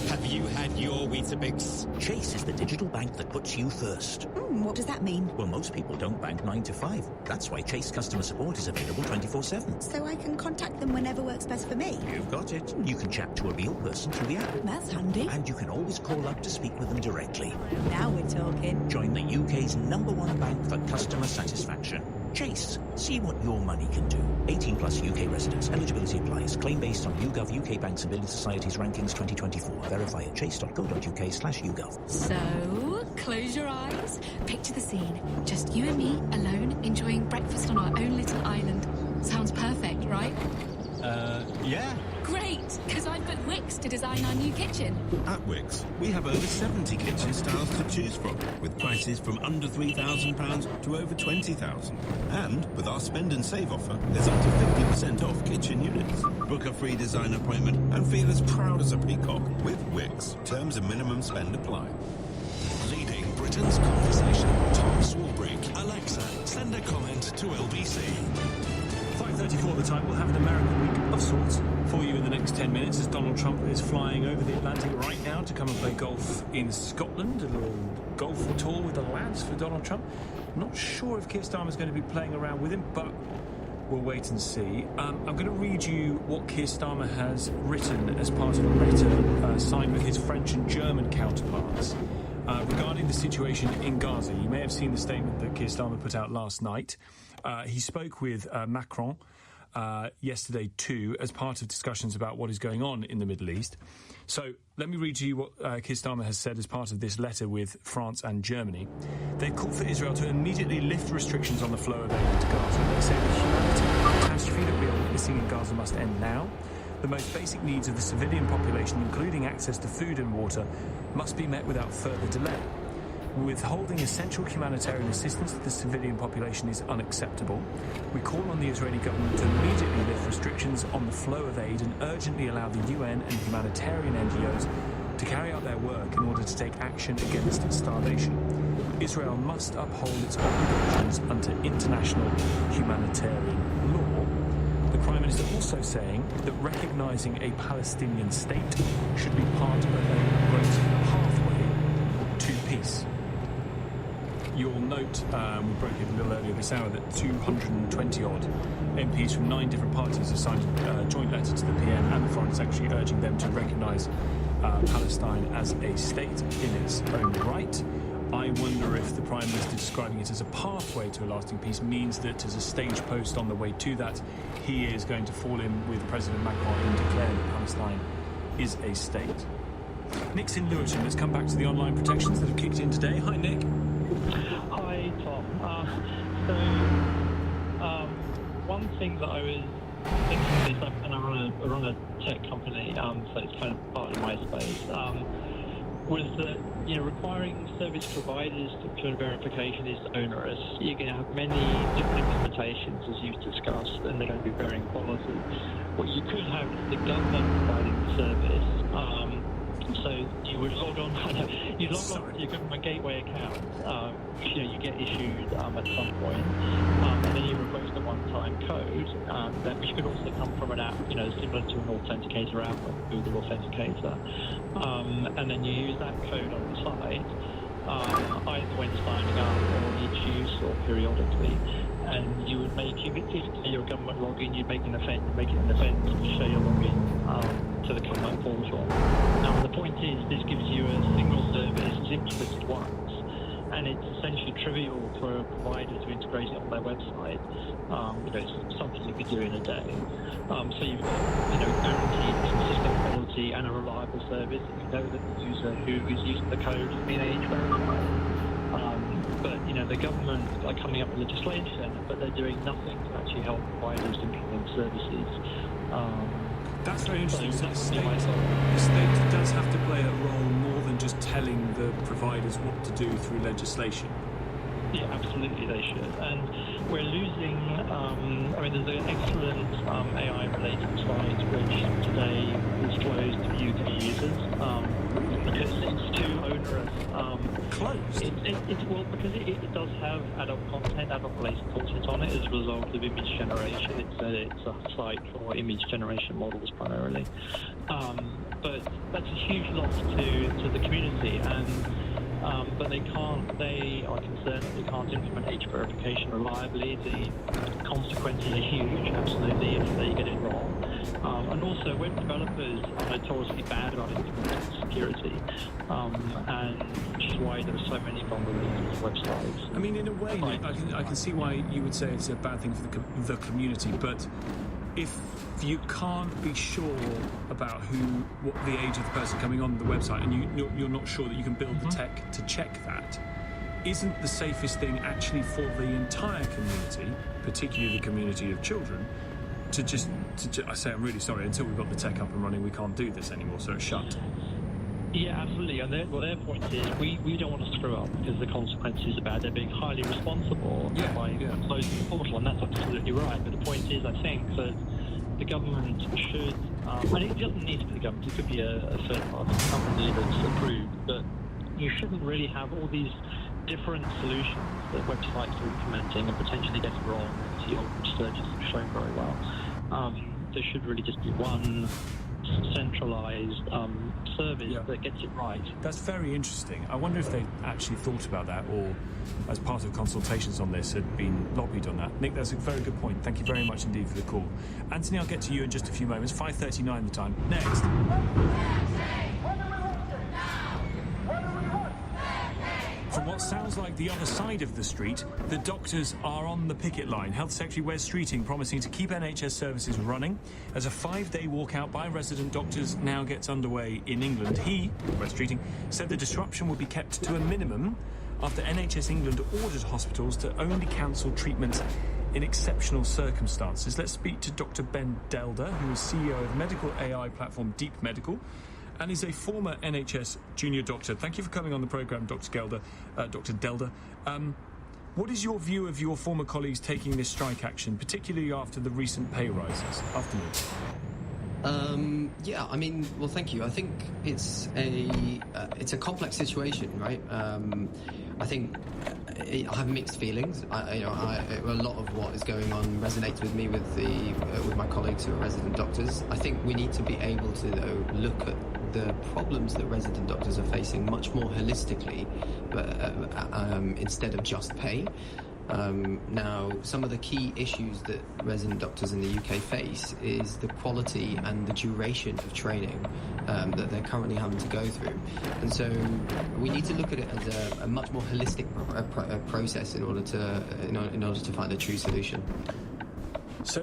have you had your Weetabix? Chase is the digital bank that puts you first. What does that mean? Well, most people don't bank 9 to 5. That's why Chase customer support is available 24/7. So I can contact them whenever works best for me? You've got it. You can chat to a real person through the app. That's handy. And you can always call up to speak with them directly. Now we're talking. Join the UK's #1 bank for customer satisfaction. Chase. See what your money can do. 18 plus UK residents. Eligibility applies. Claim based on YouGov UK Banks and Building Societies Rankings 2024. Verify at chase.co.uk/YouGov. So, close your eyes. Picture the scene. Just you and me, alone, enjoying breakfast on our own little island. Sounds perfect, right? Yeah. Great, because I've got Wix to design our new kitchen. At Wix, we have over 70 kitchen styles to choose from, with prices from under £3,000 to over £20,000. And with our spend and save offer, there's up to 50% off kitchen units. Book a free design appointment and feel as proud as a peacock with Wix. Terms and minimum spend apply. Leading Britain's conversation, Tom Swarbrick. Alexa, send a comment to LBC. 5:34 at the time. We'll have an American week of sorts for you in the next 10 minutes as Donald Trump is flying over the Atlantic right now to come and play golf in Scotland. A little golf tour with the lads for Donald Trump. Not sure if Keir Starmer's going to be playing around with him, but we'll wait and see. I'm going to read you what Keir Starmer has written as part of a letter signed with his French and German counterparts regarding the situation in Gaza. You may have seen the statement that Keir Starmer put out last night. He spoke with Macron yesterday too as part of discussions about what is going on in the Middle East. So let me read to you what Keir Starmer has said as part of this letter with France and Germany. They call for Israel to immediately lift restrictions on the flow of aid into Gaza. They say the humanitarian catastrophe that we are witnessing in Gaza must end now. The most basic needs of the civilian population, including access to food and water, must be met without further delay. Withholding essential humanitarian assistance to the civilian population is unacceptable. We call on the Israeli government to immediately lift restrictions on the flow of aid and urgently allow the UN and humanitarian NGOs to carry out their work in order to take action against starvation. Israel must uphold its obligations under international humanitarian law. The Prime Minister also saying that recognising a Palestinian state should be part of a great pathway to peace. You'll note, we broke it a little earlier this hour, that 220-odd MPs from 9 different parties have signed a joint letter to the PM and the Foreign Secretary urging them to recognise Palestine as a state in its own right. I wonder if the Prime Minister describing it as a pathway to a lasting peace means that as a stage post on the way to that, he is going to fall in with President Macron and declare that Palestine is a state. Nick's in Lewisham. Let's come back to the online protections that have kicked in today. Hi, Nick. Hi, Tom. One thing that I was thinking is, and I run a tech company, so it's kind of part of my space, was that, requiring service providers to do verification is onerous. You're going to have many different implementations, as you've discussed, and they're going to be varying quality. What you could have is the government providing the service. So you would log on to your government gateway account, which you get issued at some point, and then you request which could also come from an app, similar to an authenticator app, like Google Authenticator. And then you use that code on the site, either when signing up or each use or periodically. And you would make, if you're a government login, you'd make it an event to show your login to the government portal. Now, the point is, this gives you a single service, it's implemented once, and it's essentially trivial for a provider to integrate it on their website. It's something you could do in a day. So you've got, guaranteed consistent quality and a reliable service. You know that the user who is using the code has been age verified. But, the government are coming up with legislation, but they're doing nothing to actually help providers implement services. That's very interesting. So the state does have to play a role more than just telling the providers what to do through legislation. Yeah, absolutely they should. And we're losing, there's an excellent AI-related site which today is closed to UK users because it's too onerous. Closed? Because it does have adult related content on it as a result of image generation. It's a site for image generation models primarily. But that's a huge loss to the community, and but they are concerned that they can't implement age verification reliably. The consequences are huge, absolutely, if they get it wrong. And also, web developers are notoriously bad about implementing security, and which is why there are so many vulnerabilities on websites. I mean, in a way, I can see why you would say it's a bad thing for the community, but if you can't be sure about what the age of the person coming on the website, and you're not sure that you can build the tech to check that, isn't the safest thing actually for the entire community, particularly the community of children, to I say, I'm really sorry, until we've got the tech up and running, we can't do this anymore, so it's shut. Yeah, absolutely. And their point is, we don't want to screw up because the consequences are bad. They're being highly responsible by closing the portal, and that's absolutely right. But the point is, I think that the government should, and it doesn't need to be the government, it could be a third-party company that's approved, but you shouldn't really have all these different solutions that websites are implementing and potentially getting wrong, as your research has shown very well. There should really just be one centralised service that gets it right. That's very interesting. I wonder if they actually thought about that, or as part of consultations on this had been lobbied on that. Nick, that's a very good point. Thank you very much indeed for the call. Anthony, I'll get to you in just a few moments. 5:39 the time. Next. From what sounds like the other side of the street, the doctors are on the picket line. Health Secretary Wes Streeting promising to keep NHS services running as a 5-day walkout by resident doctors now gets underway in England. He, Wes Streeting, said the disruption would be kept to a minimum after NHS England ordered hospitals to only cancel treatments in exceptional circumstances. Let's speak to Dr. Ben Delder, who is CEO of medical AI platform Deep Medical, and is a former NHS junior doctor. Thank you for coming on the programme, Dr. Delder. What is your view of your former colleagues taking this strike action, particularly after the recent pay rises? Afterwards. Well, thank you. I think it's a complex situation, right? I think I have mixed feelings. A lot of what is going on resonates with me with my colleagues who are resident doctors. I think we need to be able to look at the problems that resident doctors are facing much more holistically, instead of just pay. Now, some of the key issues that resident doctors in the UK face is the quality and the duration of training that they're currently having to go through. And so we need to look at it as a much more holistic process in order to find a true solution. So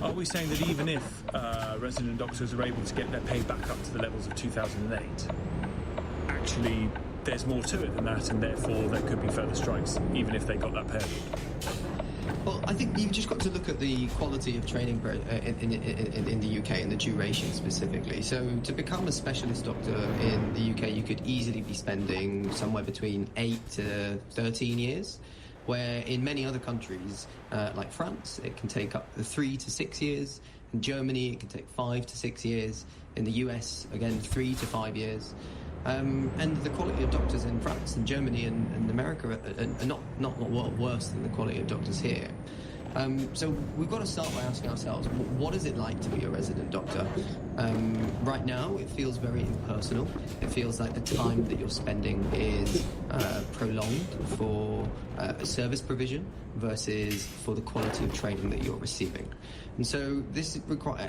are we saying that even if resident doctors are able to get their pay back up to the levels of 2008, actually there's more to it than that, and therefore there could be further strikes, even if they got that pay? Well, I think you've just got to look at the quality of training in the UK and the duration specifically. So to become a specialist doctor in the UK, you could easily be spending somewhere between 8 to 13 years, where in many other countries, like France, it can take up to 3 to 6 years. In Germany, it can take 5 to 6 years. In the US, again, 3 to 5 years. And the quality of doctors in France and Germany and America are not worse than the quality of doctors here. So we've got to start by asking ourselves, what is it like to be a resident doctor? Right now, it feels very impersonal. It feels like the time that you're spending is prolonged for service provision versus for the quality of training that you're receiving. And so this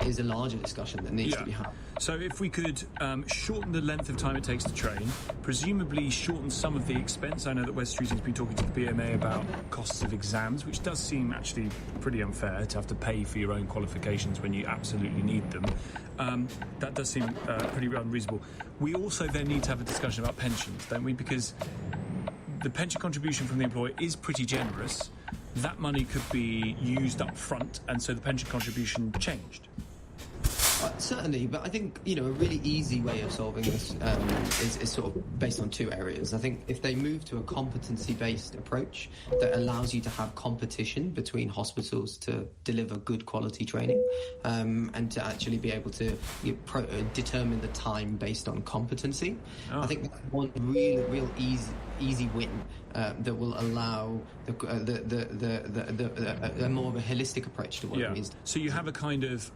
is a larger discussion that needs to be had. So if we could shorten the length of time it takes to train, presumably shorten some of the expense. I know that Wes Streeting's been talking to the BMA about costs of exams, which does seem actually pretty unfair to have to pay for your own qualifications when you absolutely need them. That does seem pretty unreasonable. We also then need to have a discussion about pensions, don't we? Because the pension contribution from the employer is pretty generous. That money could be used up front, and so the pension contribution changed. Certainly, but I think, a really easy way of solving this is sort of based on two areas. I think if they move to a competency-based approach that allows you to have competition between hospitals to deliver good quality training, and to actually be able to determine the time based on competency, I think that's one real easy win that will allow the more of a holistic approach to what it means. So you have a kind of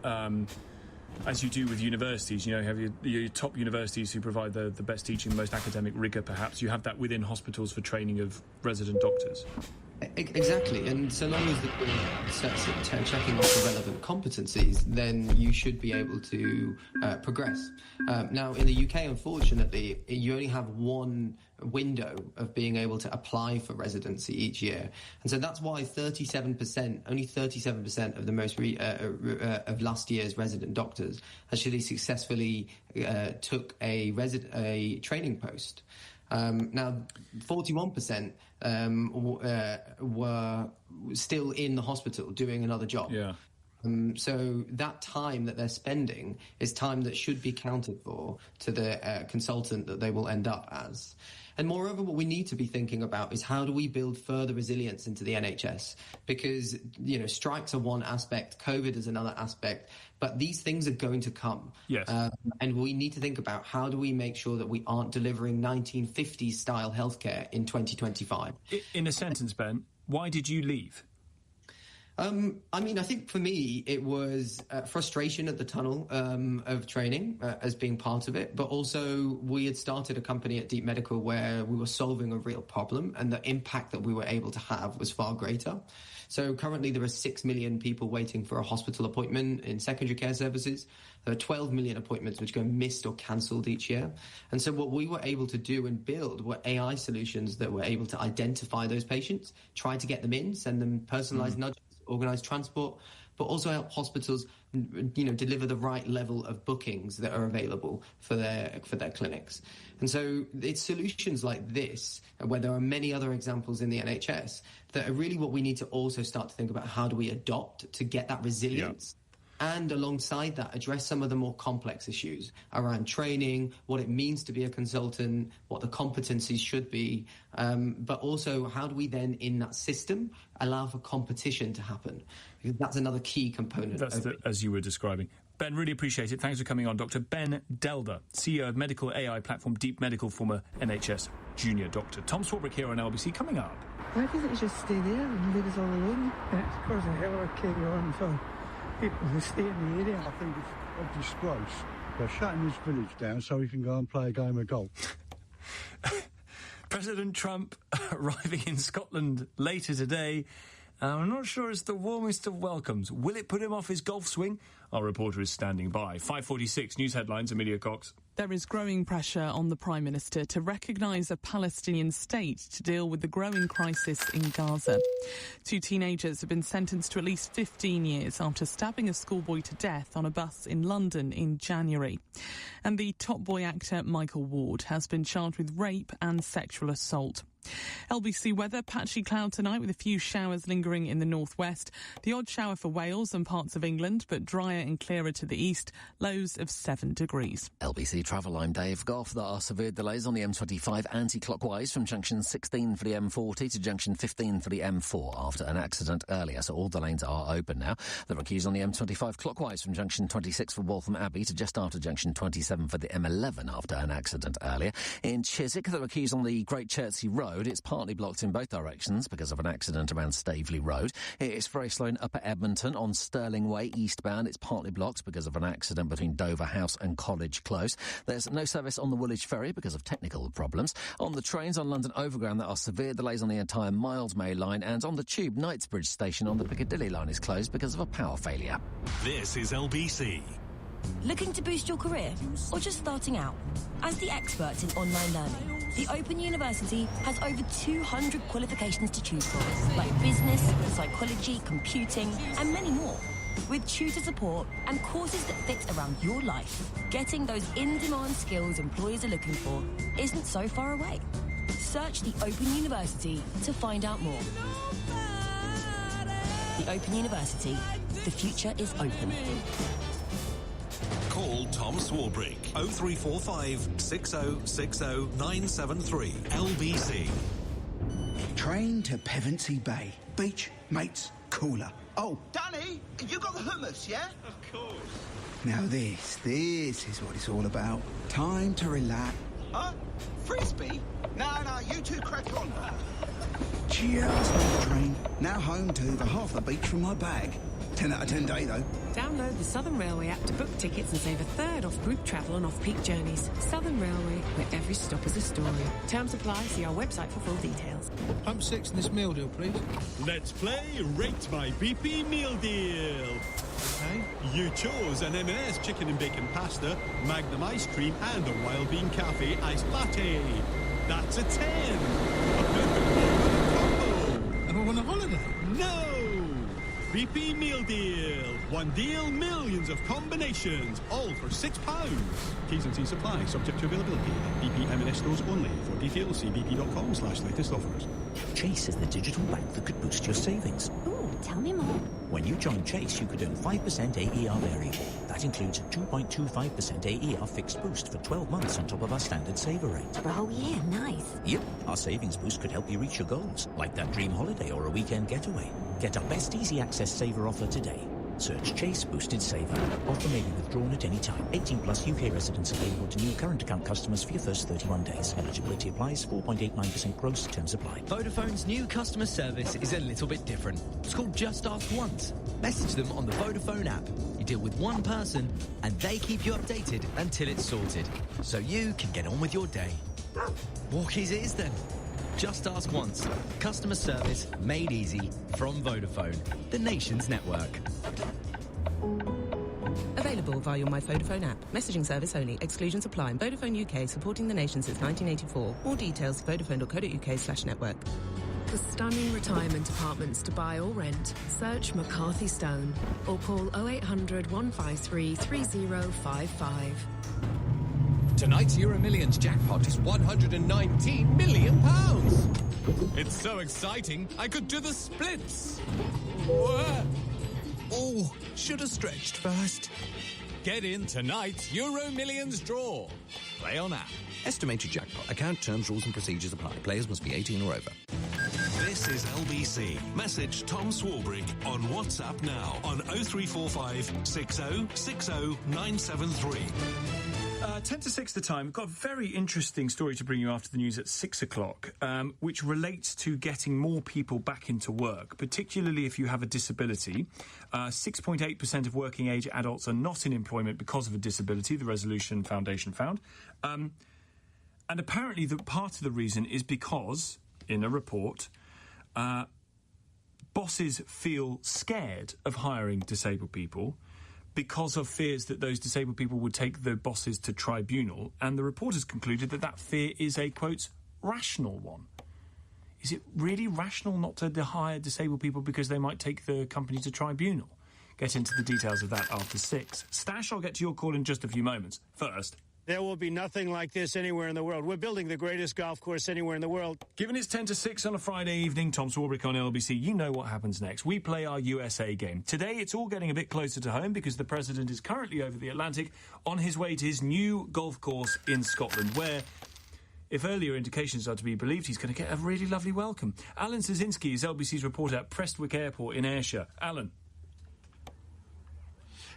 as you do with universities, you have your top universities who provide the best teaching, the most academic rigour, perhaps. You have that within hospitals for training of resident doctors. Exactly, and so long as you're checking off the relevant competencies, then you should be able to progress. Now, in the UK, unfortunately, you only have one window of being able to apply for residency each year, and so that's why only 37% of the most of last year's resident doctors actually successfully took a training post. Now, 41% were still in the hospital doing another job. So that time that they're spending is time that should be counted for to the consultant that they will end up as. And moreover, what we need to be thinking about is how do we build further resilience into the NHS? Because, strikes are one aspect, COVID is another aspect, but these things are going to come. Yes. And we need to think about how do we make sure that we aren't delivering 1950s style healthcare in 2025. In a sentence, Ben, why did you leave? I think for me, it was frustration at the tunnel of training as being part of it. But also we had started a company at Deep Medical where we were solving a real problem, and the impact that we were able to have was far greater. So currently there are 6 million people waiting for a hospital appointment in secondary care services. There are 12 million appointments which go missed or cancelled each year. And so what we were able to do and build were AI solutions that were able to identify those patients, try to get them in, send them personalised nudges, organise transport, but also help hospitals, deliver the right level of bookings that are available for their clinics. And so it's solutions like this, where there are many other examples in the NHS, that are really what we need to also start to think about. How do we adopt to get that resilience? And alongside that, address some of the more complex issues around training, what it means to be a consultant, what the competencies should be, but also how do we then, in that system, allow for competition to happen? Because that's another key component. As you were describing. Ben, really appreciate it. Thanks for coming on. Dr. Ben Delder, CEO of medical AI platform Deep Medical, former NHS junior doctor. Tom Swarbrick here on LBC. Coming up. Why doesn't he just stay there and leave us all alone? It's causing a hell of a carry on for people who stay in the area. I think it's a disgrace. They're shutting this village down so we can go and play a game of golf. President Trump arriving in Scotland later today. I'm not sure it's the warmest of welcomes. Will it put him off his golf swing? Our reporter is standing by. 5:46 news headlines. Amelia Cox. There is growing pressure on the Prime Minister to recognise a Palestinian state to deal with the growing crisis in Gaza. 2 teenagers have been sentenced to at least 15 years after stabbing a schoolboy to death on a bus in London in January. And the Top Boy actor Michael Ward has been charged with rape and sexual assault. LBC weather, patchy cloud tonight with a few showers lingering in the northwest. The odd shower for Wales and parts of England, but drier and clearer to the east. Lows of 7 degrees. LBC Travel, I'm Dave Goff. There are severe delays on the M25 anti-clockwise from junction 16 for the M40 to junction 15 for the M4 after an accident earlier, so all the lanes are open now. There are queues on the M25 clockwise from junction 26 for Waltham Abbey to just after junction 27 for the M11 after an accident earlier. In Chiswick, there are queues on the Great Chertsey Road Road. It's partly blocked in both directions because of an accident around Staveley Road. It's very slow in Upper Edmonton on Stirling Way eastbound. It's partly blocked because of an accident between Dover House and College Close. There's no service on the Woolwich Ferry because of technical problems. On the trains on London Overground, there are severe delays on the entire Mildmay line, and on the Tube, Knightsbridge station on the Piccadilly line is closed because of a power failure. This is LBC. Looking to boost your career or just starting out? As the experts in online learning, the Open University has over 200 qualifications to choose from, like business, psychology, computing, and many more. With tutor support and courses that fit around your life, getting those in-demand skills employers are looking for isn't so far away. Search the Open University to find out more. The Open University. The future is open. Call Tom Swarbrick 0345 6060 973 LBC. Train to Pevensey Bay. Beach, mates, cooler. Oh, Danny, you got the hummus, yeah? Of course. Now this is what it's all about. Time to relax. Huh? Frisbee? No, you two crack on. Just made the train. Now home to the half the beach from my bag. 10 out of 10 day, though. Download the Southern Railway app to book tickets and save a third off group travel and off-peak journeys. Southern Railway, where every stop is a story. Terms apply. See our website for full details. Pump 6 in this meal deal, please. Let's play Rate My BP Meal Deal. Okay. You chose an M&S chicken and bacon pasta, Magnum ice cream, and a Wild Bean Cafe iced latte. That's a 10. Am I on a holiday? No! BP Meal Deal. One deal, millions of combinations, all for £6. T's and C's supply, subject to availability. BP M&S stores only. For details, see bp.com/latest offers. Chase is the digital bank that could boost your savings. Ooh, tell me more. When you join Chase, you could earn 5% AER variable. That includes a 2.25% AER fixed boost for 12 months on top of our standard saver rate. For a whole year, nice. Yep, our savings boost could help you reach your goals, like that dream holiday or a weekend getaway. Get our best easy access saver offer today. Search Chase Boosted Saver. Offer may be withdrawn at any time. 18 plus UK residents available to new current account customers for your first 31 days. Eligibility applies. 4.89% gross. Terms apply. Vodafone's new customer service is a little bit different. It's called Just Ask Once. Message them on the Vodafone app. You deal with one person and they keep you updated until it's sorted. So you can get on with your day. Walkies it is then. Just Ask Once. Customer service made easy from Vodafone, the nation's network. Available via your My Vodafone app. Messaging service only. Exclusions apply. Vodafone UK, supporting the nation since 1984. More details, vodafone.co.uk/network. For stunning retirement apartments to buy or rent, search McCarthy Stone or call 0800 153 3055. Tonight's Euro Millions jackpot is £119 million. It's so exciting, I could do the splits. Oh, should have stretched first. Get in tonight's Euro Millions draw. Play on app. Estimated jackpot. Account terms, rules and procedures apply. Players must be 18 or over. This is LBC. Message Tom Swarbrick on WhatsApp now on 0345 6060 973. 10 to 6 the time. We've got a very interesting story to bring you after the news at 6 o'clock, which relates to getting more people back into work, particularly if you have a disability. 6.8% of working age adults are not in employment because of a disability, the Resolution Foundation found. And apparently part of the reason is because, in a report, bosses feel scared of hiring disabled people because of fears that those disabled people would take the bosses to tribunal, and the report has concluded that that fear is a, quote, rational one. Is it really rational not to hire disabled people because they might take the company to tribunal? Get into the details of that after 6. Stash, I'll get to your call in just a few moments. First... There will be nothing like this anywhere in the world. We're building the greatest golf course anywhere in the world. Given it's 10 to 6 on a Friday evening, Tom Swarbrick on LBC, you know what happens next. We play our USA game. Today, it's all getting a bit closer to home because the President is currently over the Atlantic on his way to his new golf course in Scotland, where, if earlier indications are to be believed, he's going to get a really lovely welcome. Alan Szynski is LBC's reporter at Prestwick Airport in Ayrshire. Alan.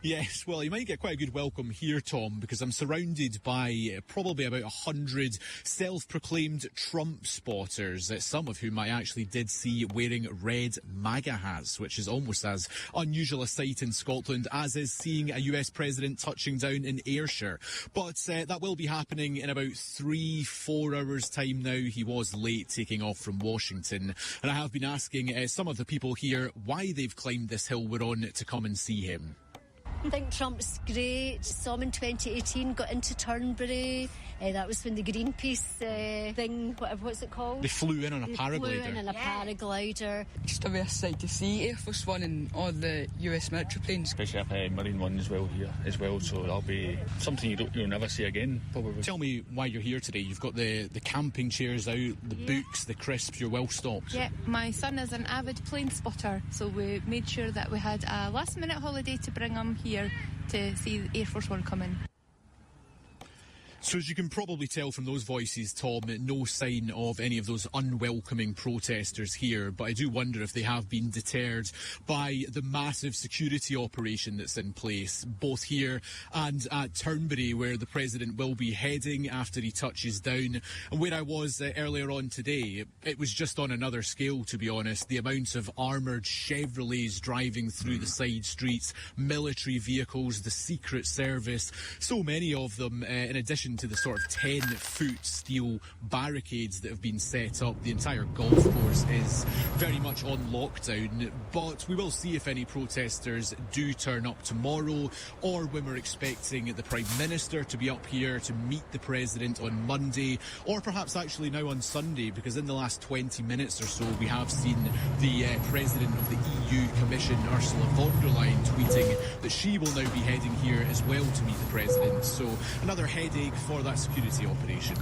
Yes, well, you might get quite a good welcome here, Tom, because I'm surrounded by probably about 100 self-proclaimed Trump spotters, some of whom I actually did see wearing red MAGA hats, which is almost as unusual a sight in Scotland as is seeing a US president touching down in Ayrshire. But that will be happening in about 3-4 hours' time now. He was late taking off from Washington, and I have been asking some of the people here why they've climbed this hill we're on to come and see him. I think Trump's great. Saw him in 2018, got into Turnberry. That was when the Greenpeace thing, what's it called? They flew in on a paraglider. Flew in on a paraglider. Just a real sight to see Air Force One and all the US military planes. Especially a Marine One as well here as well, so that'll be something you'll never see again, probably. Tell me why you're here today. You've got the camping chairs out, the books, the crisps, you're well stocked. Yeah, my son is an avid plane spotter, so we made sure that we had a last minute holiday to bring him here to see the Air Force One come in. So as you can probably tell from those voices, Tom, no sign of any of those unwelcoming protesters here, but I do wonder if they have been deterred by the massive security operation that's in place, both here and at Turnberry, where the President will be heading after he touches down. And where I was earlier on today, it was just on another scale, to be honest. The amount of armoured Chevrolets driving through the side streets, military vehicles, the Secret Service, so many of them, in addition to the sort of 10-foot steel barricades that have been set up. The entire golf course is very much on lockdown, but we will see if any protesters do turn up tomorrow, or when we're expecting the Prime Minister to be up here to meet the President on Monday, or perhaps actually now on Sunday, because in the last 20 minutes or so we have seen the President of the EU Commission, Ursula von der Leyen, tweeting that she will now be heading here as well to meet the President. So another headache for that security operation.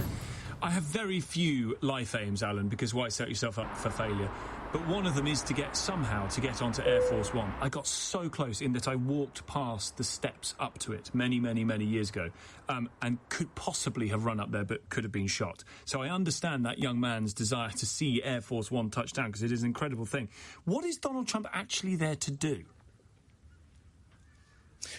I have very few life aims, Alan, because why set yourself up for failure? But one of them is to get onto Air Force One. I got so close in that I walked past the steps up to it many, many, many years ago, and could possibly have run up there, but could have been shot. So I understand that young man's desire to see Air Force One touch down, because it is an incredible thing. What is Donald Trump actually there to do?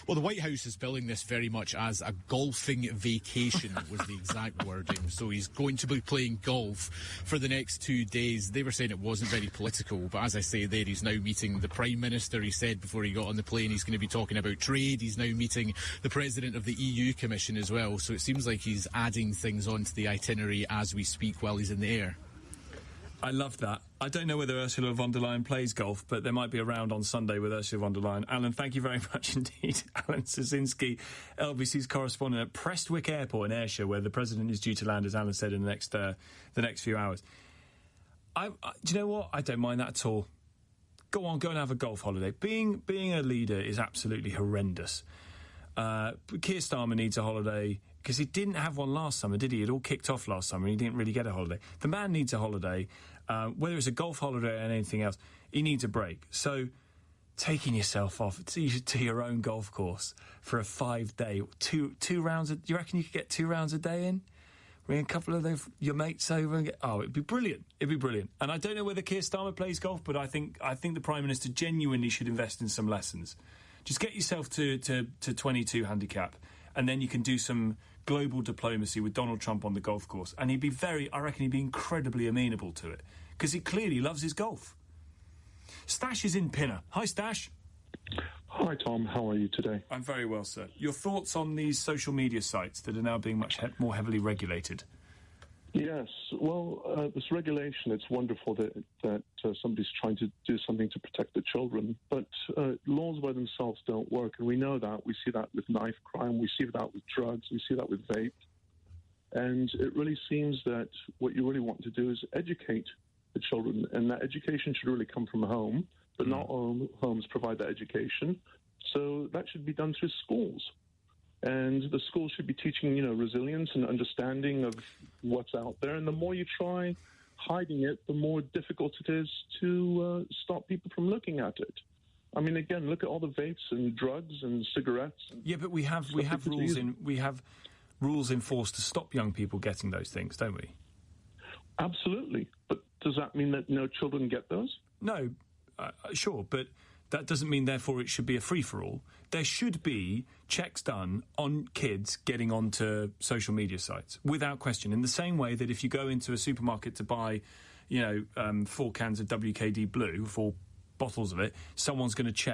Well, the White House is billing this very much as a golfing vacation, was the exact wording. So he's going to be playing golf for the next 2 days. They were saying it wasn't very political, but as I say there, he's now meeting the Prime Minister. He said before he got on the plane he's going to be talking about trade. He's now meeting the President of the EU Commission as well. So it seems like he's adding things onto the itinerary as we speak while he's in the air. I love that. I don't know whether Ursula von der Leyen plays golf, but there might be a round on Sunday with Ursula von der Leyen. Alan, thank you very much indeed. Alan Sosinski, LBC's correspondent at Prestwick Airport in Ayrshire, where the President is due to land, as Alan said, in the next few hours. Do you know what? I don't mind that at all. Go on, go and have a golf holiday. Being a leader is absolutely horrendous. Keir Starmer needs a holiday, because he didn't have one last summer, did he? It all kicked off last summer and he didn't really get a holiday. The man needs a holiday. Whether it's a golf holiday or anything else, he needs a break. So taking yourself off to your own golf course for a 5-day, two rounds, do you reckon you could get 2 rounds a day in? Bring a couple of your mates over and it'd be brilliant. It'd be brilliant. And I don't know whether Keir Starmer plays golf, but I think the Prime Minister genuinely should invest in some lessons. Just get yourself to 22 handicap, and then you can do some global diplomacy with Donald Trump on the golf course. And I reckon he'd be incredibly amenable to it, because he clearly loves his golf. Stash is in Pinner. Hi, Stash. Hi, Tom. How are you today? I'm very well, sir. Your thoughts on these social media sites that are now being much more heavily regulated? Yes. Well, this regulation, it's wonderful that somebody's trying to do something to protect the children, but laws by themselves don't work, and we know that. We see that with knife crime, we see that with drugs, we see that with vape, and it really seems that what you really want to do is educate the children, and that education should really come from home, but not all homes provide that education, so that should be done through schools. And the schools should be teaching, resilience and understanding of what's out there. And the more you try hiding it, the more difficult it is to stop people from looking at it. I mean, again, look at all the vapes and drugs and cigarettes. Yeah, but we have rules enforced to stop young people getting those things, don't we? Absolutely. But does that mean that no children get those? No, sure, but that doesn't mean, therefore, it should be a free-for-all. There should be checks done on kids getting onto social media sites, without question, in the same way that if you go into a supermarket to buy, 4 cans of WKD Blue, 4 bottles of it, someone's going to check